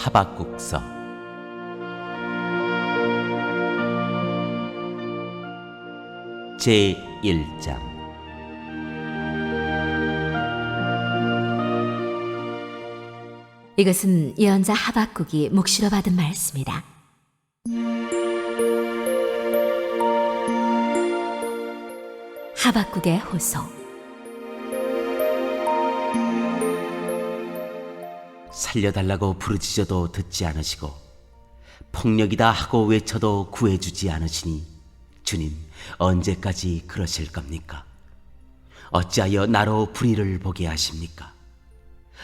하박국서 제1장. 이것은 예언자 하박국이 묵시로 받은 말씀이다. 하박국의 호소. 살려달라고 부르짖어도 듣지 않으시고 폭력이다 하고 외쳐도 구해주지 않으시니 주님, 언제까지 그러실 겁니까? 어찌하여 나로 불의를 보게 하십니까?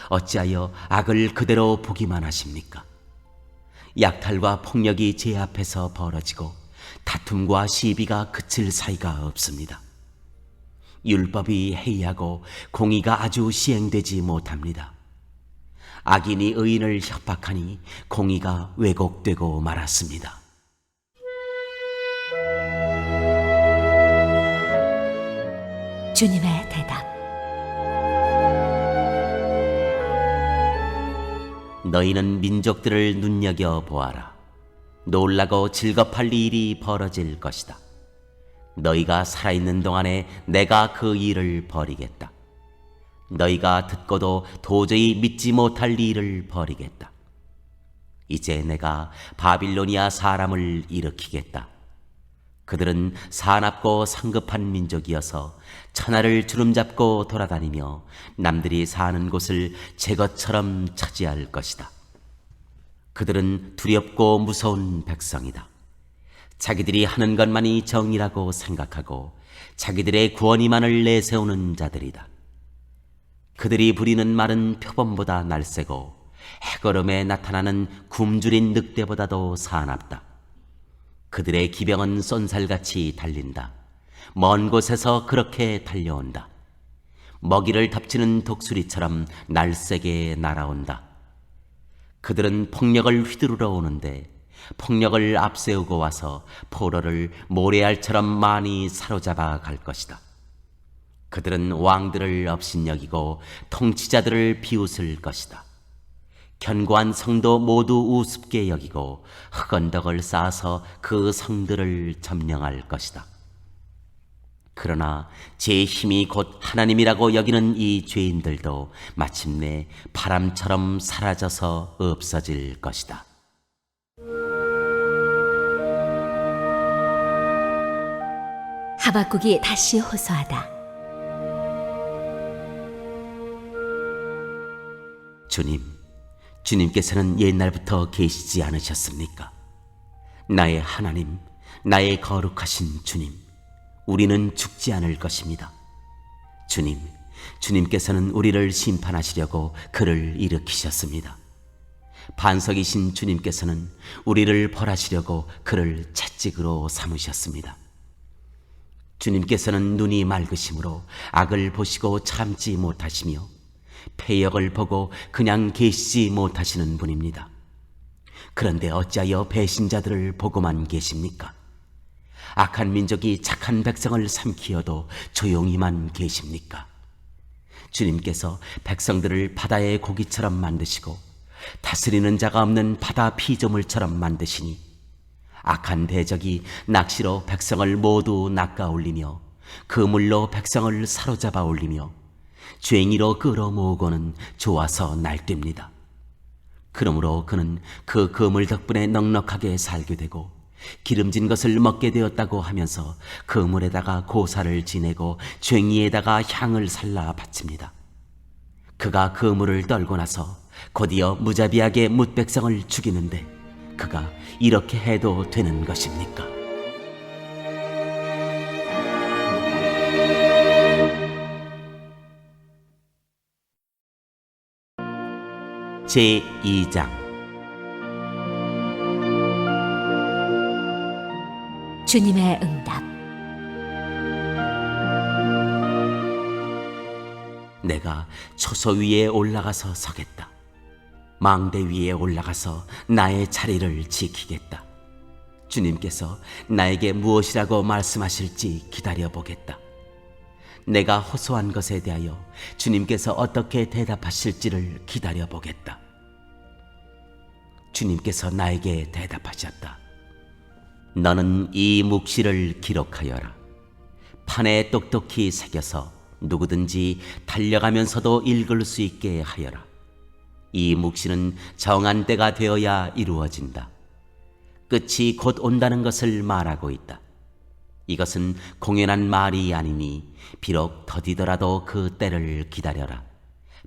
어찌하여 악을 그대로 보기만 하십니까? 약탈과 폭력이 제 앞에서 벌어지고 다툼과 시비가 그칠 사이가 없습니다. 율법이 해이하고 공의가 아주 시행되지 못합니다. 악인이 의인을 협박하니 공의가 왜곡되고 말았습니다. 주님의 대답. 너희는 민족들을 눈여겨 보아라. 놀라고 즐겁할 일이 벌어질 것이다. 너희가 살아있는 동안에 내가 그 일을 벌이겠다. 너희가 듣고도 도저히 믿지 못할 일을 벌이겠다. 이제 내가 바빌로니아 사람을 일으키겠다. 그들은 사납고 성급한 민족이어서 천하를 주름잡고 돌아다니며 남들이 사는 곳을 제 것처럼 차지할 것이다. 그들은 두렵고 무서운 백성이다. 자기들이 하는 것만이 정의라고 생각하고 자기들의 구원이만을 내세우는 자들이다. 그들이 부리는 말은 표범보다 날쌔고 해걸음에 나타나는 굶주린 늑대보다도 사납다. 그들의 기병은 쏜살같이 달린다. 먼 곳에서 그렇게 달려온다. 먹이를 덮치는 독수리처럼 날쌔게 날아온다. 그들은 폭력을 휘두르러 오는데 폭력을 앞세우고 와서 포로를 모래알처럼 많이 사로잡아 갈 것이다. 그들은 왕들을 업신여기고 통치자들을 비웃을 것이다. 견고한 성도 모두 우습게 여기고 흙언덕을 쌓아서 그 성들을 점령할 것이다. 그러나 제 힘이 곧 하나님이라고 여기는 이 죄인들도 마침내 바람처럼 사라져서 없어질 것이다. 하박국이 다시 호소하다. 주님께서는 옛날부터 계시지 않으셨습니까? 나의 하나님, 나의 거룩하신 주님, 우리는 죽지 않을 것입니다. 주님께서는 우리를 심판하시려고 그를 일으키셨습니다. 반석이신 주님께서는 우리를 벌하시려고 그를 채찍으로 삼으셨습니다. 주님께서는 눈이 맑으심으로 악을 보시고 참지 못하시며 패역을 보고 그냥 계시지 못하시는 분입니다. 그런데 어찌하여 배신자들을 보고만 계십니까? 악한 민족이 착한 백성을 삼키어도 조용히만 계십니까? 주님께서 백성들을 바다의 고기처럼 만드시고 다스리는 자가 없는 바다 피조물처럼 만드시니 악한 대적이 낚시로 백성을 모두 낚아올리며 그물로 백성을 사로잡아 올리며 괭이로 끌어모으고는 좋아서 날뜁니다. 그러므로 그는 그 그물 덕분에 넉넉하게 살게 되고 기름진 것을 먹게 되었다고 하면서 그물에다가 고사를 지내고 괭이에다가 향을 살라 바칩니다. 그가 그물을 떨고 나서 곧이어 무자비하게 뭇백성을 죽이는데 그가 이렇게 해도 되는 것입니까? 제2장. 주님의 응답. 내가 초소 위에 올라가서 서겠다. 망대 위에 올라가서 나의 자리를 지키겠다. 주님께서 나에게 무엇이라고 말씀하실지 기다려보겠다. 내가 호소한 것에 대하여 주님께서 어떻게 대답하실지를 기다려보겠다. 주님께서 나에게 대답하셨다. 너는 이 묵시를 기록하여라. 판에 똑똑히 새겨서 누구든지 달려가면서도 읽을 수 있게 하여라. 이 묵시는 정한 때가 되어야 이루어진다. 끝이 곧 온다는 것을 말하고 있다. 이것은 공연한 말이 아니니 비록 더디더라도 그 때를 기다려라.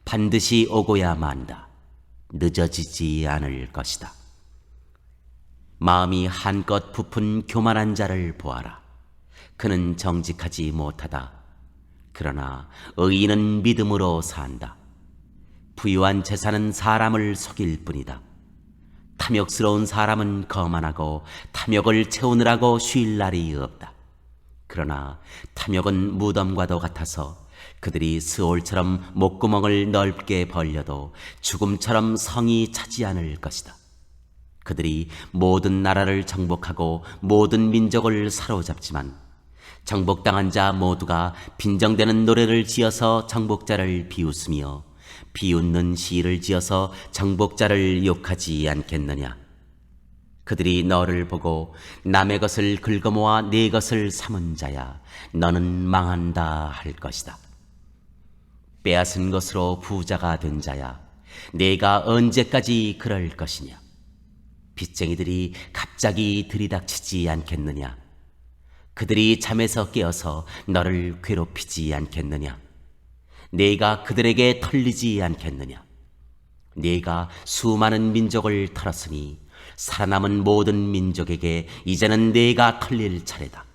반드시 오고야 만다. 늦어지지 않을 것이다. 마음이 한껏 부푼 교만한 자를 보아라. 그는 정직하지 못하다. 그러나 의인은 믿음으로 산다. 부유한 재산은 사람을 속일 뿐이다. 탐욕스러운 사람은 거만하고 탐욕을 채우느라고 쉴 날이 없다. 그러나 탐욕은 무덤과도 같아서 그들이 스올처럼 목구멍을 넓게 벌려도 죽음처럼 성이 차지 않을 것이다. 그들이 모든 나라를 정복하고 모든 민족을 사로잡지만 정복당한 자 모두가 빈정대는 노래를 지어서 정복자를 비웃으며 비웃는 시를 지어서 정복자를 욕하지 않겠느냐. 그들이 너를 보고 남의 것을 긁어모아 네 것을 삼은 자야, 너는 망한다 할 것이다. 빼앗은 것으로 부자가 된 자야, 네가 언제까지 그럴 것이냐. 빚쟁이들이 갑자기 들이닥치지 않겠느냐. 그들이 잠에서 깨어서 너를 괴롭히지 않겠느냐. 네가 그들에게 털리지 않겠느냐. 네가 수많은 민족을 털었으니 살아남은 모든 민족에게 이제는 네가 털릴 차례다.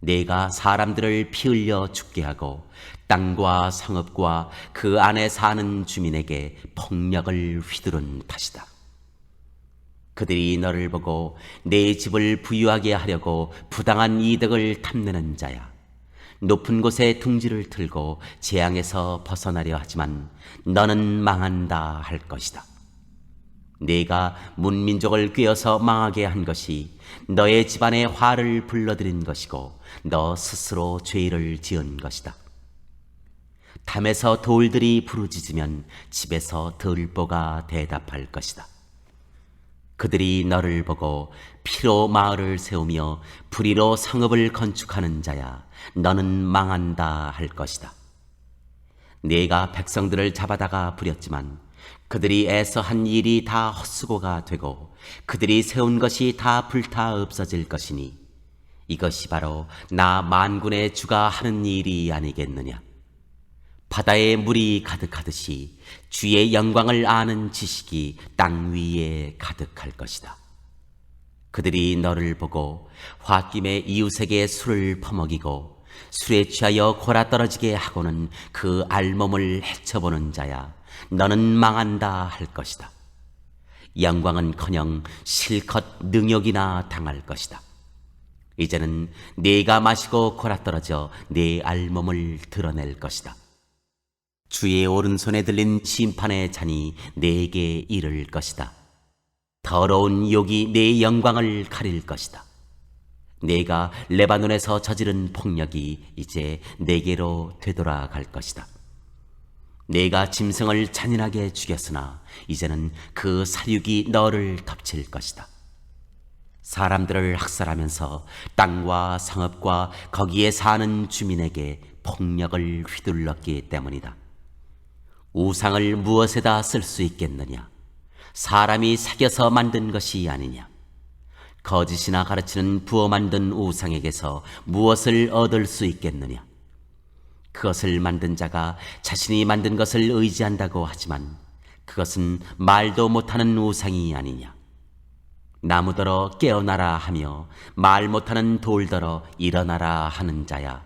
네가 사람들을 피 흘려 죽게 하고 땅과 성읍과 그 안에 사는 주민에게 폭력을 휘두른 탓이다. 그들이 너를 보고 내 집을 부유하게 하려고 부당한 이득을 탐내는 자야. 높은 곳에 둥지를 틀고 재앙에서 벗어나려 하지만 너는 망한다 할 것이다. 네가 문민족을 꿰어서 망하게 한 것이 너의 집안에 화를 불러들인 것이고 너 스스로 죄를 지은 것이다. 담에서 돌들이 부르짖으면 집에서 들보가 대답할 것이다. 그들이 너를 보고 피로 마을을 세우며 불의로 성읍을 건축하는 자야, 너는 망한다 할 것이다. 네가 백성들을 잡아다가 부렸지만 그들이 애써 한 일이 다 헛수고가 되고 그들이 세운 것이 다 불타 없어질 것이니 이것이 바로 나 만군의 주가 하는 일이 아니겠느냐. 바다에 물이 가득하듯이 주의 영광을 아는 지식이 땅 위에 가득할 것이다. 그들이 너를 보고 홧김에 이웃에게 술을 퍼먹이고 술에 취하여 골아떨어지게 하고는 그 알몸을 헤쳐보는 자야, 너는 망한다 할 것이다. 영광은커녕 실컷 능욕이나 당할 것이다. 이제는 네가 마시고 골아떨어져 네 알몸을 드러낼 것이다. 주의 오른손에 들린 심판의 잔이 네게 이를 것이다. 더러운 욕이 네 영광을 가릴 것이다. 네가 레바논에서 저지른 폭력이 이제 네게로 되돌아갈 것이다. 네가 짐승을 잔인하게 죽였으나 이제는 그 사륙이 너를 덮칠 것이다. 사람들을 학살하면서 땅과 성읍과 거기에 사는 주민에게 폭력을 휘둘렀기 때문이다. 우상을 무엇에다 쓸 수 있겠느냐? 사람이 새겨서 만든 것이 아니냐? 거짓이나 가르치는 부어 만든 우상에게서 무엇을 얻을 수 있겠느냐? 그것을 만든 자가 자신이 만든 것을 의지한다고 하지만 그것은 말도 못하는 우상이 아니냐? 나무더러 깨어나라 하며 말 못하는 돌더러 일어나라 하는 자야,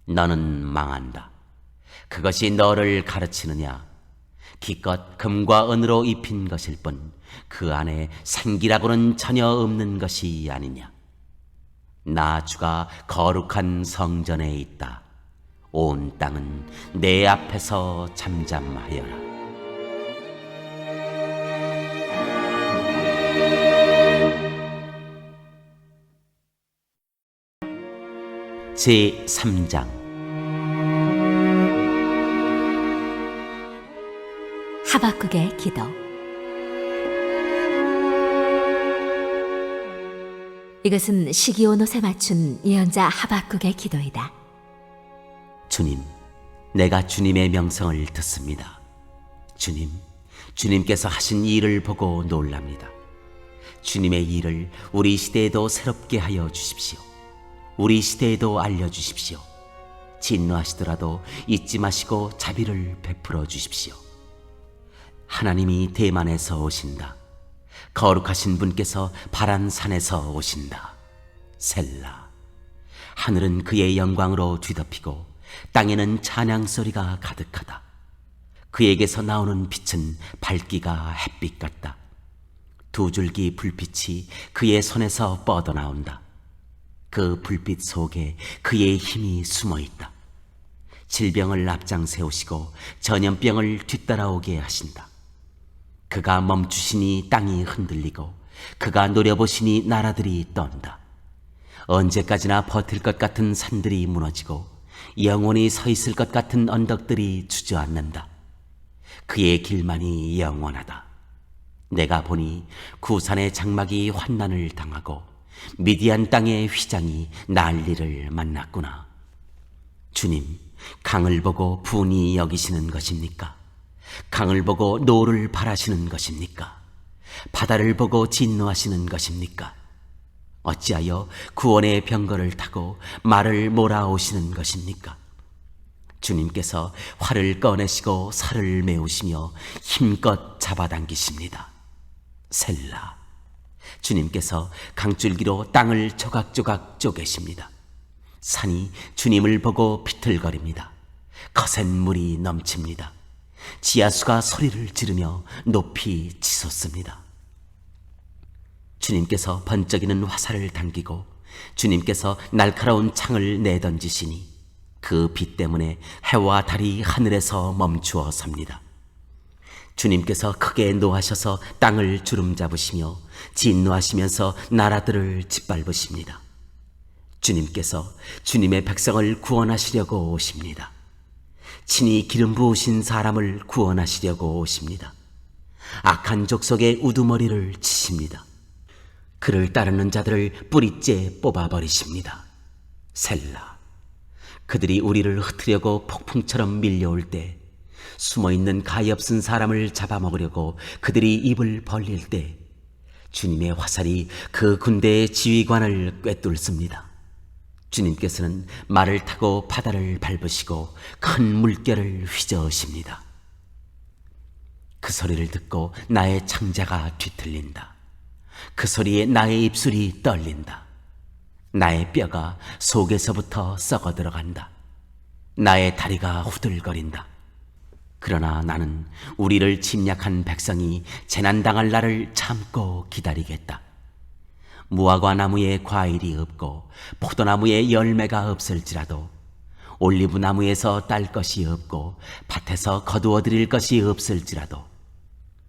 너는 망한다. 그것이 너를 가르치느냐? 기껏 금과 은으로 입힌 것일 뿐 그 안에 생기라고는 전혀 없는 것이 아니냐? 나 주가 거룩한 성전에 있다. 온 땅은 내 앞에서 잠잠하여라. 제3장 하박국의 기도. 이것은 시기온옷에 맞춘 예언자 하박국의 기도이다. 주님, 내가 주님의 명성을 듣습니다. 주님, 주님께서 하신 일을 보고 놀랍니다. 주님의 일을 우리 시대에도 새롭게 하여 주십시오. 우리 시대에도 알려주십시오. 진노하시더라도 잊지 마시고 자비를 베풀어 주십시오. 하나님이 대만에서 오신다. 거룩하신 분께서 바란 산에서 오신다. 셀라. 하늘은 그의 영광으로 뒤덮이고 땅에는 찬양 소리가 가득하다. 그에게서 나오는 빛은 밝기가 햇빛 같다. 두 줄기 불빛이 그의 손에서 뻗어나온다. 그 불빛 속에 그의 힘이 숨어 있다. 질병을 앞장 세우시고 전염병을 뒤따라오게 하신다. 그가 멈추시니 땅이 흔들리고 그가 노려보시니 나라들이 떤다. 언제까지나 버틸 것 같은 산들이 무너지고 영원히 서 있을 것 같은 언덕들이 주저앉는다. 그의 길만이 영원하다. 내가 보니 구산의 장막이 환난을 당하고 미디안 땅의 휘장이 난리를 만났구나. 주님, 강을 보고 분이 여기시는 것입니까? 강을 보고 노를 바라시는 것입니까? 바다를 보고 진노하시는 것입니까? 어찌하여 구원의 병거를 타고 말을 몰아오시는 것입니까? 주님께서 활을 꺼내시고 살을 메우시며 힘껏 잡아당기십니다. 셀라. 주님께서 강줄기로 땅을 조각조각 쪼개십니다. 산이 주님을 보고 비틀거립니다. 거센 물이 넘칩니다. 지하수가 소리를 지르며 높이 치솟습니다. 주님께서 번쩍이는 화살을 당기고 주님께서 날카로운 창을 내던지시니 그 빛 때문에 해와 달이 하늘에서 멈추어 섭니다. 주님께서 크게 노하셔서 땅을 주름잡으시며 진노하시면서 나라들을 짓밟으십니다. 주님께서 주님의 백성을 구원하시려고 오십니다. 친히 기름 부으신 사람을 구원하시려고 오십니다. 악한 족속의 우두머리를 치십니다. 그를 따르는 자들을 뿌리째 뽑아버리십니다. 셀라. 그들이 우리를 흩으려고 폭풍처럼 밀려올 때, 숨어있는 가엾은 사람을 잡아먹으려고 그들이 입을 벌릴 때 주님의 화살이 그 군대의 지휘관을 꿰뚫습니다. 주님께서는 말을 타고 바다를 밟으시고 큰 물결을 휘저으십니다. 그 소리를 듣고 나의 창자가 뒤틀린다. 그 소리에 나의 입술이 떨린다. 나의 뼈가 속에서부터 썩어 들어간다. 나의 다리가 후들거린다. 그러나 나는 우리를 침략한 백성이 재난당할 날을 참고 기다리겠다. 무화과 나무에 과일이 없고 포도나무에 열매가 없을지라도 올리브 나무에서 딸 것이 없고 밭에서 거두어 드릴 것이 없을지라도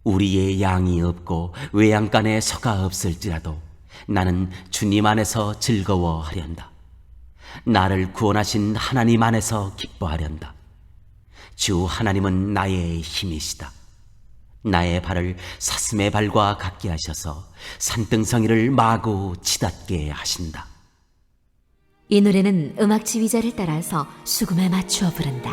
우리의 양이 없고 외양간에 소가 없을지라도 나는 주님 안에서 즐거워하련다. 나를 구원하신 하나님 안에서 기뻐하련다. 주 하나님은 나의 힘이시다. 나의 발을 사슴의 발과 같게 하셔서 산등성이를 마구 치닫게 하신다. 이 노래는 음악 지휘자를 따라서 수금에 맞추어 부른다.